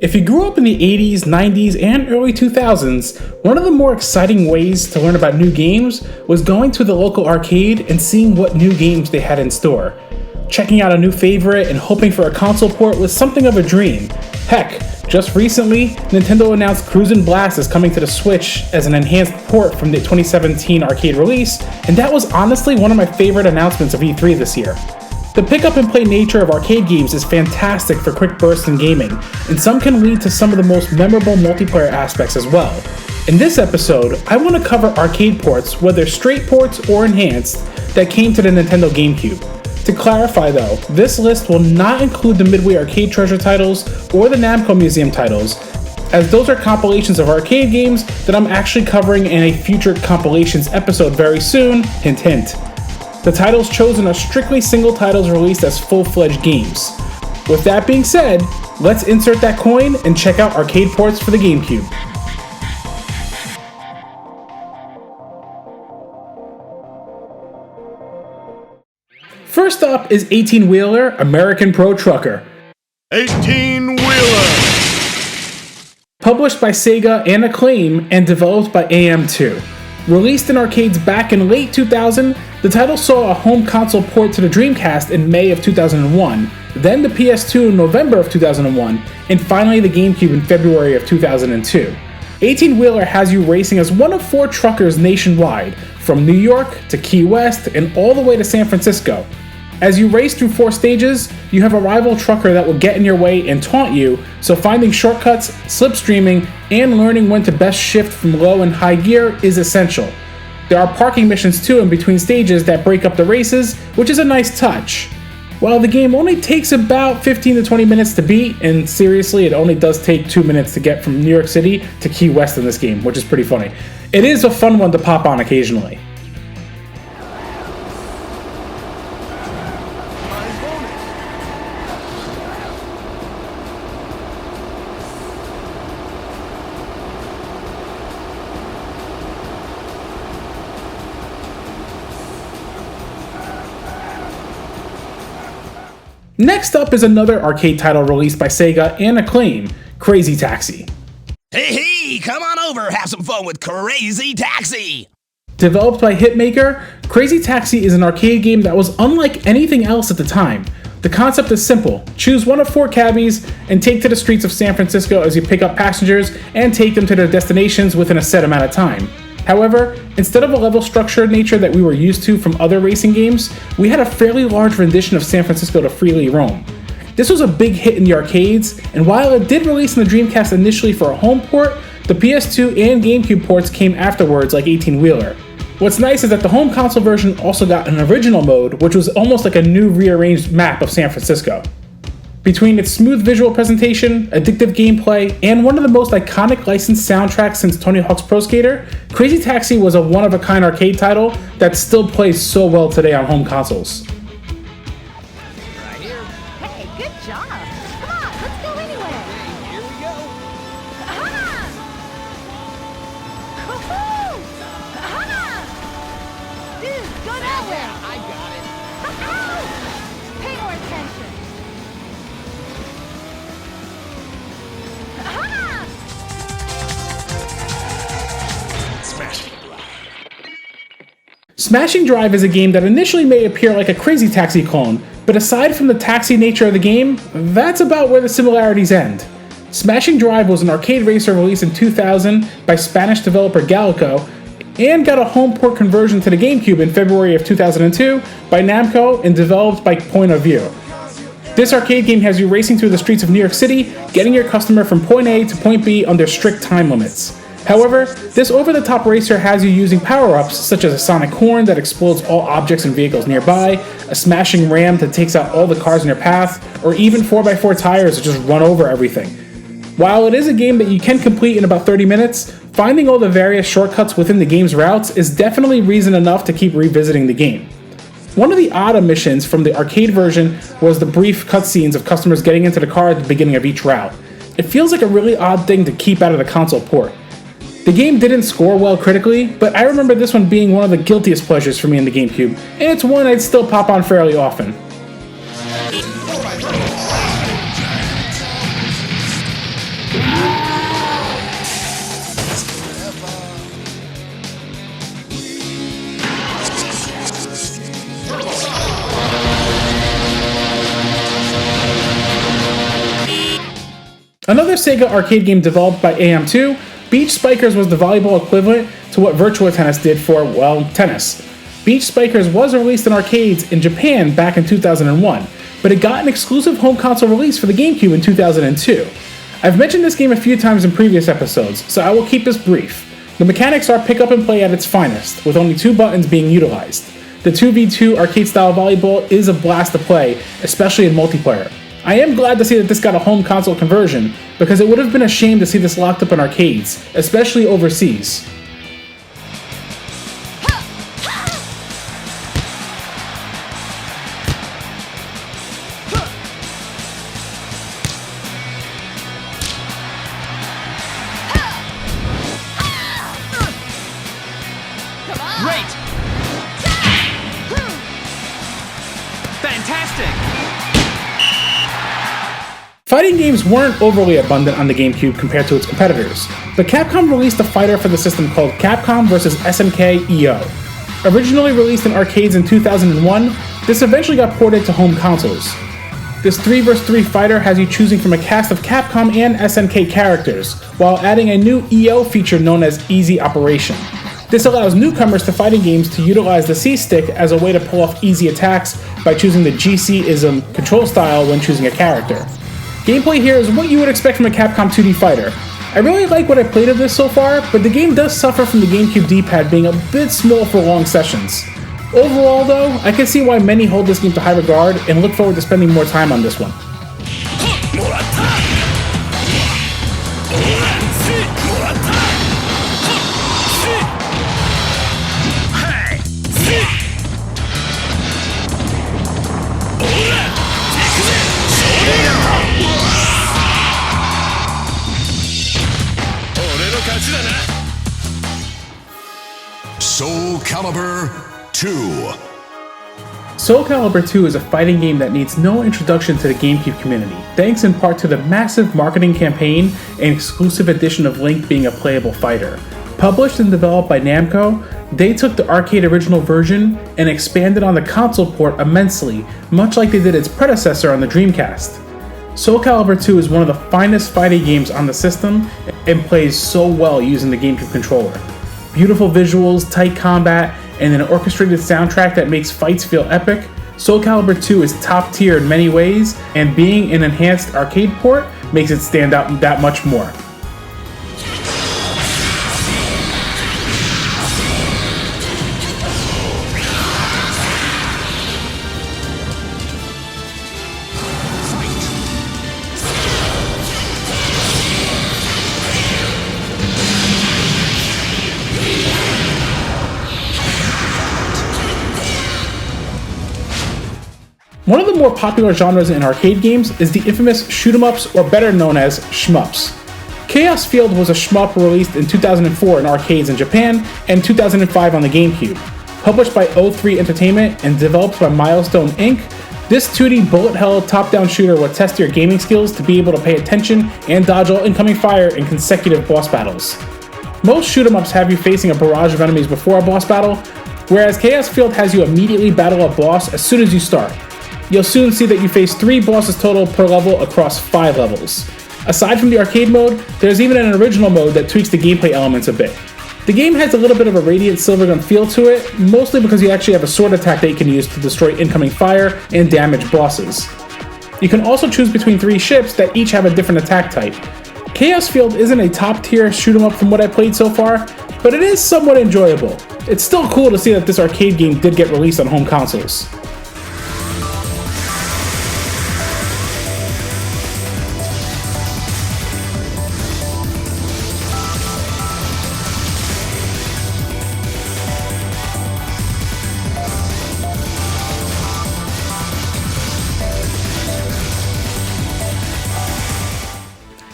If you grew up in the 80s, 90s, and early 2000s, one of the more exciting ways to learn about new games was going to the local arcade and seeing what new games they had in store. Checking out a new favorite and hoping for a console port was something of a dream. Heck, just recently, Nintendo announced Cruis'n Blast is coming to the Switch as an enhanced port from the 2017 arcade release, and that was honestly one of my favorite announcements of E3 this year. The pick-up-and-play nature of arcade games is fantastic for quick bursts in gaming, and some can lead to some of the most memorable multiplayer aspects as well. In this episode, I want to cover arcade ports, whether straight ports or enhanced, that came to the Nintendo GameCube. To clarify though, this list will not include the Midway Arcade Treasure titles or the Namco Museum titles, as those are compilations of arcade games that I'm actually covering in a future compilations episode very soon, hint hint. The titles chosen are strictly single titles released as full-fledged games. With that being said, let's insert that coin and check out arcade ports for the GameCube. First up is 18-Wheeler American Pro Trucker. 18-Wheeler! Published by Sega and Acclaim and developed by AM2. Released in arcades back in late 2000, the title saw a home console port to the Dreamcast in May of 2001, then the PS2 in November of 2001, and finally the GameCube in February of 2002. 18-Wheeler has you racing as one of 4 truckers nationwide, from New York to Key West and all the way to San Francisco. As you race through 4 stages, you have a rival trucker that will get in your way and taunt you, so finding shortcuts, slipstreaming, and learning when to best shift from low and high gear is essential. There are parking missions too in between stages that break up the races, which is a nice touch. While the game only takes about 15 to 20 minutes to beat, and seriously, it only does take 2 minutes to get from New York City to Key West in this game, which is pretty funny. It is a fun one to pop on occasionally. Next up is another arcade title released by Sega and Acclaim, Crazy Taxi. Hey, come on over, have some fun with Crazy Taxi! Developed by Hitmaker, Crazy Taxi is an arcade game that was unlike anything else at the time. The concept is simple: choose one of 4 cabbies and take to the streets of San Francisco as you pick up passengers and take them to their destinations within a set amount of time. However, instead of a level structure nature that we were used to from other racing games, we had a fairly large rendition of San Francisco to freely roam. This was a big hit in the arcades, and while it did release in the Dreamcast initially for a home port, the PS2 and GameCube ports came afterwards like 18-Wheeler. What's nice is that the home console version also got an original mode, which was almost like a new rearranged map of San Francisco. Between its smooth visual presentation, addictive gameplay, and one of the most iconic licensed soundtracks since Tony Hawk's Pro Skater, Crazy Taxi was a one-of-a-kind arcade title that still plays so well today on home consoles. Right here. Hey, good job. Come on, let's go anywhere. Here we go. Aha! Woohoo! Aha! Dude, go that way. I got it. Ow! Pay more attention. Aha! Smashing Drive. Smashing Drive is a game that initially may appear like a Crazy Taxi clone, but aside from the taxi nature of the game, that's about where the similarities end. Smashing Drive was an arcade racer released in 2000 by Spanish developer Galco, and got a home port conversion to the GameCube in February of 2002 by Namco and developed by Point of View. This arcade game has you racing through the streets of New York City, getting your customer from point A to point B under strict time limits. However, this over-the-top racer has you using power-ups such as a sonic horn that explodes all objects and vehicles nearby, a smashing ram that takes out all the cars in your path, or even 4x4 tires that just run over everything. While it is a game that you can complete in about 30 minutes, finding all the various shortcuts within the game's routes is definitely reason enough to keep revisiting the game. One of the odd omissions from the arcade version was the brief cutscenes of customers getting into the car at the beginning of each route. It feels like a really odd thing to keep out of the console port. The game didn't score well critically, but I remember this one being one of the guiltiest pleasures for me in the GameCube, and it's one I'd still pop on fairly often. Another Sega arcade game developed by AM2, Beach Spikers was the volleyball equivalent to what Virtua Tennis did for, well, tennis. Beach Spikers was released in arcades in Japan back in 2001, but it got an exclusive home console release for the GameCube in 2002. I've mentioned this game a few times in previous episodes, so I will keep this brief. The mechanics are pick up and play at its finest, with only 2 buttons being utilized. The 2v2 arcade-style volleyball is a blast to play, especially in multiplayer. I am glad to see that this got a home console conversion, because it would have been a shame to see this locked up in arcades, especially overseas. Great! Fantastic! Fighting games weren't overly abundant on the GameCube compared to its competitors, but Capcom released a fighter for the system called Capcom vs. SNK EO. Originally released in arcades in 2001, this eventually got ported to home consoles. This 3 vs 3 fighter has you choosing from a cast of Capcom and SNK characters, while adding a new EO feature known as Easy Operation. This allows newcomers to fighting games to utilize the C-stick as a way to pull off easy attacks by choosing the GC-ism control style when choosing a character. Gameplay here is what you would expect from a Capcom 2D fighter. I really like what I played of this so far, but the game does suffer from the GameCube D-pad being a bit small for long sessions. Overall though, I can see why many hold this game to high regard and look forward to spending more time on this one. Soul Calibur 2. Soul Calibur 2 is a fighting game that needs no introduction to the GameCube community, thanks in part to the massive marketing campaign and exclusive edition of Link being a playable fighter. Published and developed by Namco, they took the arcade original version and expanded on the console port immensely, much like they did its predecessor on the Dreamcast. Soul Calibur 2 is one of the finest fighting games on the system and plays so well using the GameCube controller. Beautiful visuals, tight combat, and an orchestrated soundtrack that makes fights feel epic, Soul Calibur 2 is top tier in many ways, and being an enhanced arcade port makes it stand out that much more. One of the more popular genres in arcade games is the infamous shoot-'em-ups, or better known as shmups. Chaos Field was a shmup released in 2004 in arcades in Japan and 2005 on the GameCube. Published by O3 Entertainment and developed by Milestone Inc., this 2D bullet hell top-down shooter will test your gaming skills to be able to pay attention and dodge all incoming fire in consecutive boss battles. Most shoot-'em-ups have you facing a barrage of enemies before a boss battle, whereas Chaos Field has you immediately battle a boss as soon as you start. You'll soon see that you face 3 bosses total per level across 5 levels. Aside from the arcade mode, there's even an original mode that tweaks the gameplay elements a bit. The game has a little bit of a Radiant Silvergun feel to it, mostly because you actually have a sword attack that you can use to destroy incoming fire and damage bosses. You can also choose between 3 ships that each have a different attack type. Chaos Field isn't a top tier shoot 'em up from what I played so far, but it is somewhat enjoyable. It's still cool to see that this arcade game did get released on home consoles.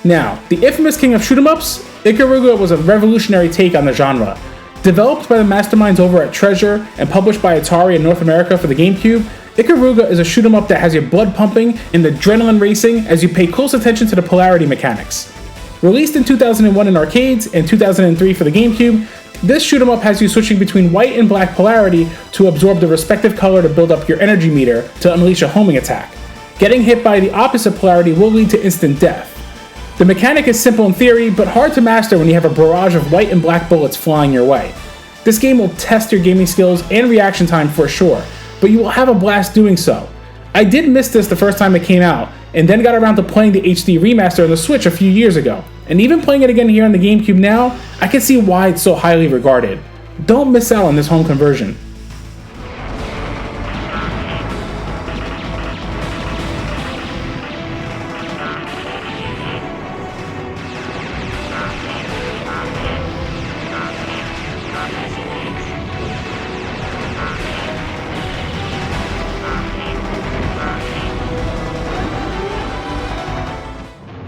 Now, the infamous king of shoot-'em-ups, Ikaruga was a revolutionary take on the genre. Developed by the masterminds over at Treasure and published by Atari in North America for the GameCube, Ikaruga is a shoot-'em-up that has your blood pumping and adrenaline racing as you pay close attention to the polarity mechanics. Released in 2001 in arcades and 2003 for the GameCube, this shoot 'em up has you switching between white and black polarity to absorb the respective color to build up your energy meter to unleash a homing attack. Getting hit by the opposite polarity will lead to instant death. The mechanic is simple in theory, but hard to master when you have a barrage of white and black bullets flying your way. This game will test your gaming skills and reaction time for sure, but you will have a blast doing so. I did miss this the first time it came out, and then got around to playing the HD remaster on the Switch a few years ago. And even playing it again here on the GameCube now, I can see why it's so highly regarded. Don't miss out on this home conversion.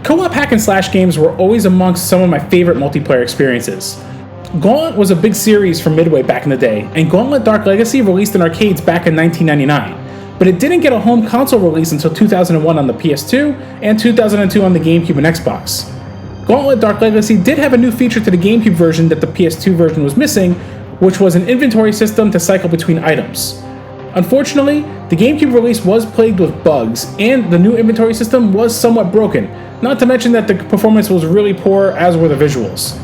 Co-op hack and slash games were always amongst some of my favorite multiplayer experiences. Gauntlet was a big series from Midway back in the day, and Gauntlet Dark Legacy released in arcades back in 1999, but it didn't get a home console release until 2001 on the PS2 and 2002 on the GameCube and Xbox. Gauntlet Dark Legacy did have a new feature to the GameCube version that the PS2 version was missing, which was an inventory system to cycle between items. Unfortunately, the GameCube release was plagued with bugs, and the new inventory system was somewhat broken, not to mention that the performance was really poor, as were the visuals.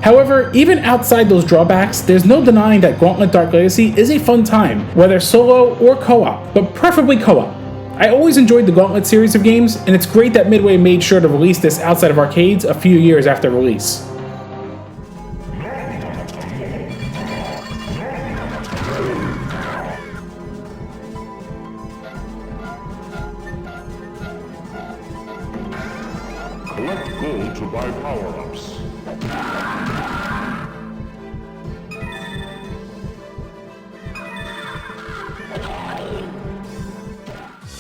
However, even outside those drawbacks, there's no denying that Gauntlet Dark Legacy is a fun time, whether solo or co-op, but preferably co-op. I always enjoyed the Gauntlet series of games, and it's great that Midway made sure to release this outside of arcades a few years after release. Collect gold to buy power-ups.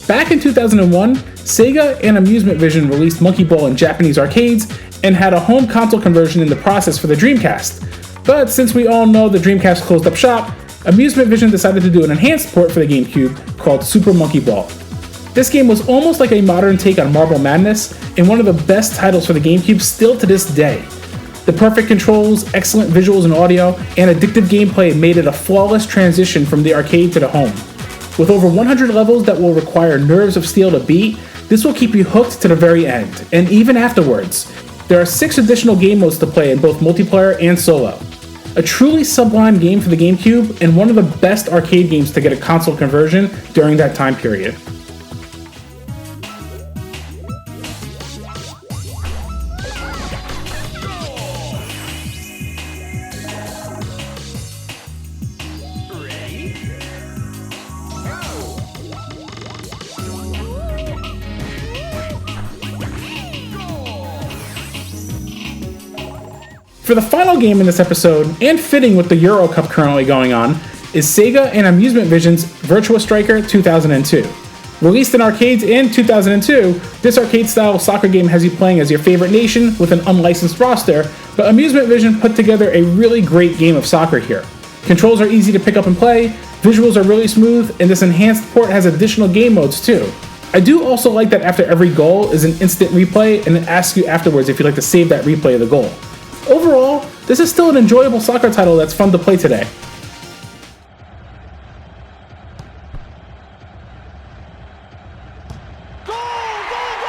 Back in 2001, Sega and Amusement Vision released Monkey Ball in Japanese arcades and had a home console conversion in the process for the Dreamcast. But since we all know the Dreamcast closed up shop, Amusement Vision decided to do an enhanced port for the GameCube called Super Monkey Ball. This game was almost like a modern take on Marble Madness, and one of the best titles for the GameCube still to this day. The perfect controls, excellent visuals and audio, and addictive gameplay made it a flawless transition from the arcade to the home. With over 100 levels that will require nerves of steel to beat, this will keep you hooked to the very end, and even afterwards. There are 6 additional game modes to play in both multiplayer and solo. A truly sublime game for the GameCube, and one of the best arcade games to get a console conversion during that time period. For the final game in this episode, and fitting with the Euro Cup currently going on, is Sega and Amusement Vision's Virtua Striker 2002. Released in arcades in 2002, this arcade-style soccer game has you playing as your favorite nation with an unlicensed roster, but Amusement Vision put together a really great game of soccer here. Controls are easy to pick up and play, visuals are really smooth, and this enhanced port has additional game modes too. I do also like that after every goal is an instant replay, and it asks you afterwards if you'd like to save that replay of the goal. Overall, this is still an enjoyable soccer title that's fun to play today. Goal! Goal!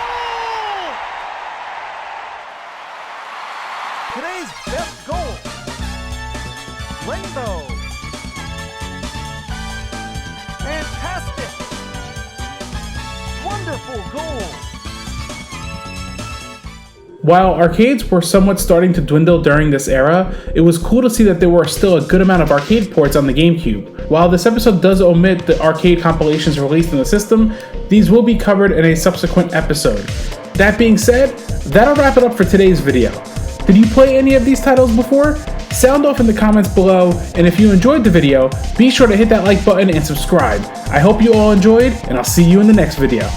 Goal! Today's best goal. Rainbow. Fantastic. Wonderful goal. While arcades were somewhat starting to dwindle during this era, it was cool to see that there were still a good amount of arcade ports on the GameCube. While this episode does omit the arcade compilations released in the system, these will be covered in a subsequent episode. That being said, that'll wrap it up for today's video. Did you play any of these titles before? Sound off in the comments below, and if you enjoyed the video, be sure to hit that like button and subscribe. I hope you all enjoyed, and I'll see you in the next video.